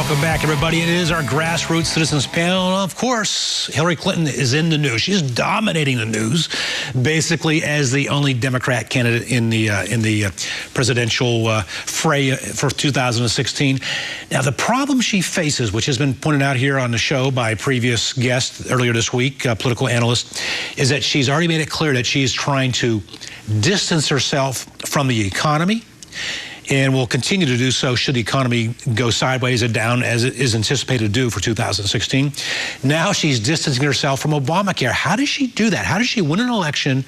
Welcome back, everybody. It is our Grassroots Citizens Panel. Of course, Hilary Clinton is in the news. She's dominating the news, basically as the only Democrat candidate in the presidential fray for 2016. Now, the problem she faces, which has been pointed out here on the show by previous guests earlier this week, political analysts, is that she's already made it clear that she's trying to distance herself from the economy, and will continue to do so should the economy go sideways or down, as it is anticipated to do for 2016. Now she's distancing herself from Obamacare. How does she do that? How does she win an election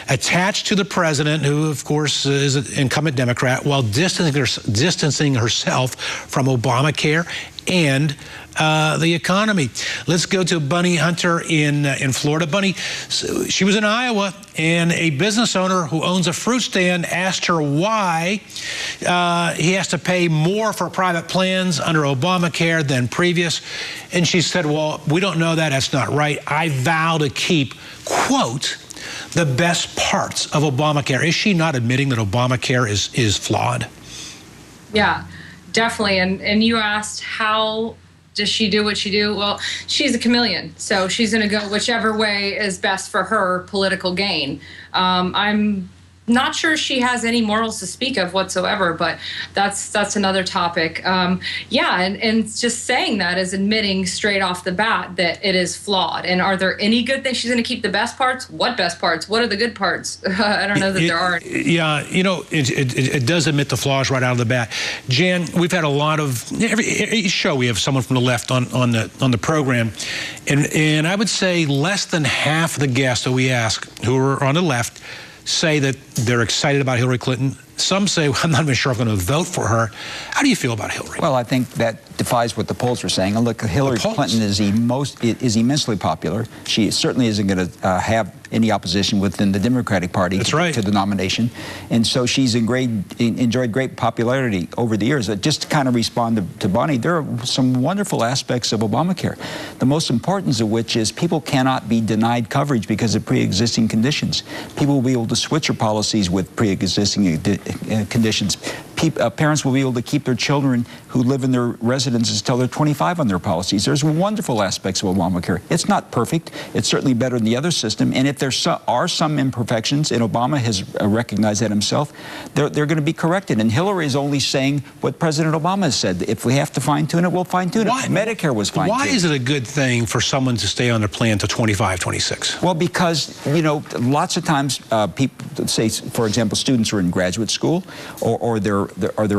attached to the president, who, of course, is an incumbent Democrat, while distancing herself from Obamacare and the economy? Let's go to Bunny Hunter in Florida. Bunny, she was in Iowa, and a business owner who owns a fruit stand asked her why he has to pay more for private plans under Obamacare than previous. And she said, well, we don't know that. That's not right. I vow to keep, quote, the best parts of Obamacare. Is she not admitting that Obamacare is flawed? Yeah, definitely. And you asked, how does she do what she do? Well, she's a chameleon, so she's going to go whichever way is best for her political gain. I'm not sure she has any morals to speak of whatsoever, but that's another topic. Yeah, and just saying that is admitting straight off the bat that it is flawed. And are there any good things? She's going to keep the best parts? What best parts? What are the good parts? I don't know that there are. Yeah, you know, it does admit the flaws right out of the bat. Jan, we've had a lot of, each show we have someone from the left on the program, and I would say less than half of the guests that we ask who are on the left say that they're excited about Hilary Clinton. Some say, well, I'm not even sure I'm going to vote for her. How do you feel about Hillary? Well, I think that defies what the polls are saying. And look, Hillary Clinton is immensely popular. She certainly isn't going to have any opposition within the Democratic Party to the nomination. And so she's enjoyed great popularity over the years. Just to kind of respond to Bonnie, there are some wonderful aspects of Obamacare, the most important of which is people cannot be denied coverage because of pre-existing conditions. People will be able to switch their policies with pre-existing conditions. Parents will be able to keep their children who live in their residences until they're 25 on their policies. There's wonderful aspects of Obamacare. It's not perfect. It's certainly better than the other system. And if there are some imperfections, and Obama has recognized that himself, they're going to be corrected. And Hillary is only saying what President Obama has said. If we have to fine-tune it, we'll fine-tune it. Medicare was fine-tuned. Why is it a good thing for someone to stay on their plan to 25, 26? Well, because, you know, lots of times people say, for example, students are in graduate school, or they're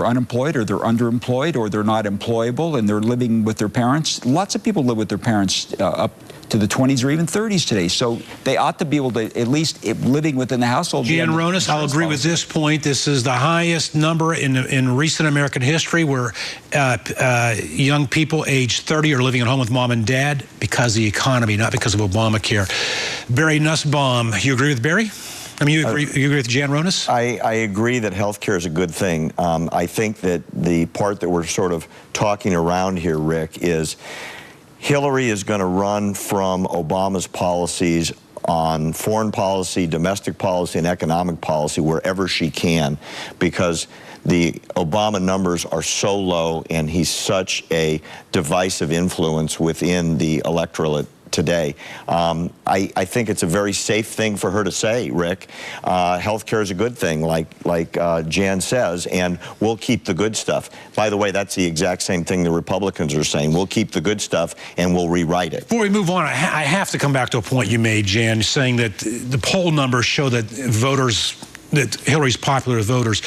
unemployed, or they're underemployed, or they're not employable, and they're living with their parents. Lots of people live with their parents up to the 20s or even 30s today. So they ought to be able to, at least living within the household. Jan Ronas, I'll agree with this point. This is the highest number in recent American history where young people age 30 are living at home with mom and dad because of the economy, not because of Obamacare. Barry Nussbaum, you agree with Barry? I mean, you agree with Jan Ronas? I agree that health care is a good thing. I think that the part that we're sort of talking around here, Rick, is Hillary is going to run from Obama's policies on foreign policy, domestic policy, and economic policy wherever she can, because the Obama numbers are so low and he's such a divisive influence within the electorate today. I think it's a very safe thing for her to say, Rick. Healthcare is a good thing, like Jan says, and we'll keep the good stuff. By the way, that's the exact same thing the Republicans are saying. We'll keep the good stuff and we'll rewrite it. Before we move on, I have to come back to a point you made, Jan, saying that the poll numbers show that Hillary's popular with voters.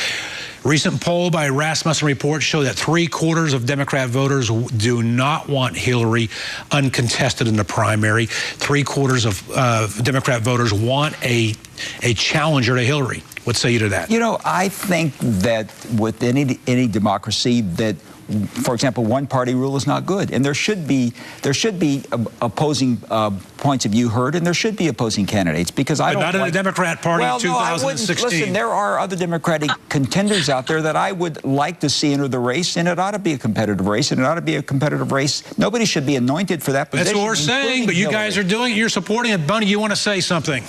Recent poll by Rasmussen Report show that 3/4 of Democrat voters do not want Hillary uncontested in the primary. 3/4 of Democrat voters want a challenger to Hillary. What say you to that? You know, I think that with any democracy that, for example, one-party rule is not good, and there should be opposing points of view heard, and there should be opposing candidates, because I don't. But not in the Democrat Party in 2016. Listen, there are other Democratic contenders out there that I would like to see enter the race, and it ought to be a competitive race, and it ought to be a competitive race. Nobody should be anointed for that position. That's what we're saying, but you guys are doing it. You're supporting it. Bunny, you want to say something?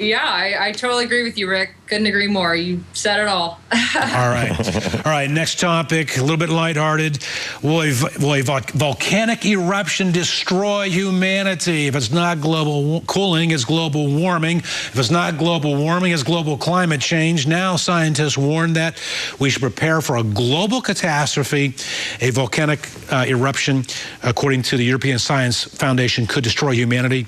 Yeah, I totally agree with you, Rick. Couldn't agree more. You said it all. All right. Next topic, a little bit lighthearted. Will a volcanic eruption destroy humanity? If it's not global cooling, it's global warming. If it's not global warming, it's global climate change. Now scientists warn that we should prepare for a global catastrophe. A volcanic eruption, according to the European Science Foundation, could destroy humanity.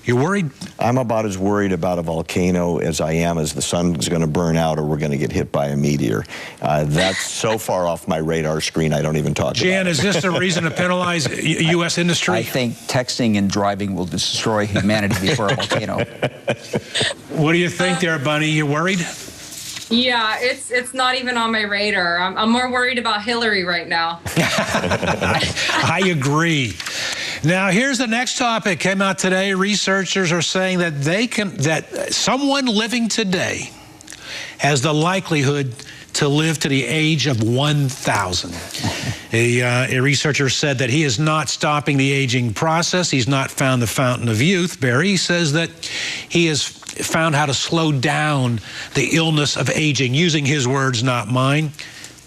You worried? I'm about as worried about a volcano as I am as the sun's going to burn out or we're going to get hit by a meteor. That's so far off my radar screen, I don't even talk about it. Jan, is this a reason to penalize U.S. industry? I think texting and driving will destroy humanity before a volcano. What do you think there, Bunny? You worried? Yeah, it's not even on my radar. I'm more worried about Hillary right now. I agree. Now, here's the next topic. Came out today. Researchers are saying that that someone living today has the likelihood to live to the age of 1,000. A researcher said that he is not stopping the aging process. He's not found the fountain of youth. Barry says that he has found how to slow down the illness of aging, using his words, not mine.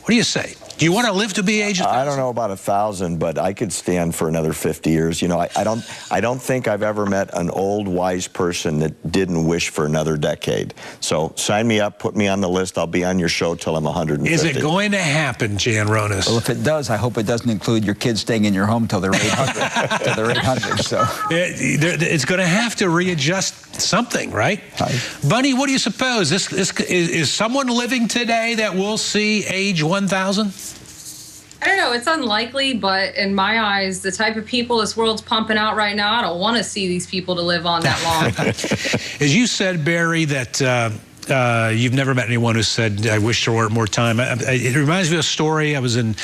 What do you say? Do you want to live to be age 1,000? I don't know about 1,000, but I could stand for another 50 years. You know, I don't think I've ever met an old, wise person that didn't wish for another decade. So sign me up, put me on the list. I'll be on your show till I'm 150. Is it going to happen, Jan Ronas? Well, if it does, I hope it doesn't include your kids staying in your home till they're 800. Till they're 800. So it's going to have to readjust something, right? Bunny, what do you suppose? Is someone living today that will see age 1,000? I don't know. It's unlikely, but in my eyes, the type of people this world's pumping out right now, I don't want to see these people to live on that long. As you said, Barry, that you've never met anyone who said, I wish there were more time. It reminds me of a story. I was in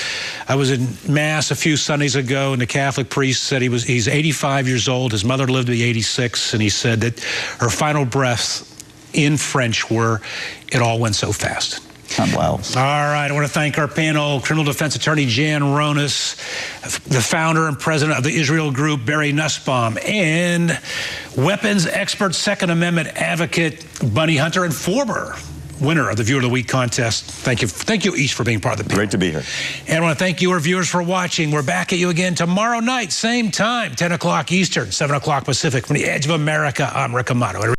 Mass a few Sundays ago, and the Catholic priest said he's 85 years old. His mother lived to be 86, and he said that her final breaths in French were, "It all went so fast." Wow. All right. I want to thank our panel, criminal defense attorney Jan Ronas, the founder and president of the Israel Group, Barry Nussbaum, and weapons expert, Second Amendment advocate, Bunny Hunter, and former winner of the Viewer of the Week contest. Thank you each for being part of the panel. Great to be here. And I want to thank you, our viewers, for watching. We're back at you again tomorrow night, same time, 10 o'clock Eastern, 7 o'clock Pacific, from the edge of America. I'm Rick Amato.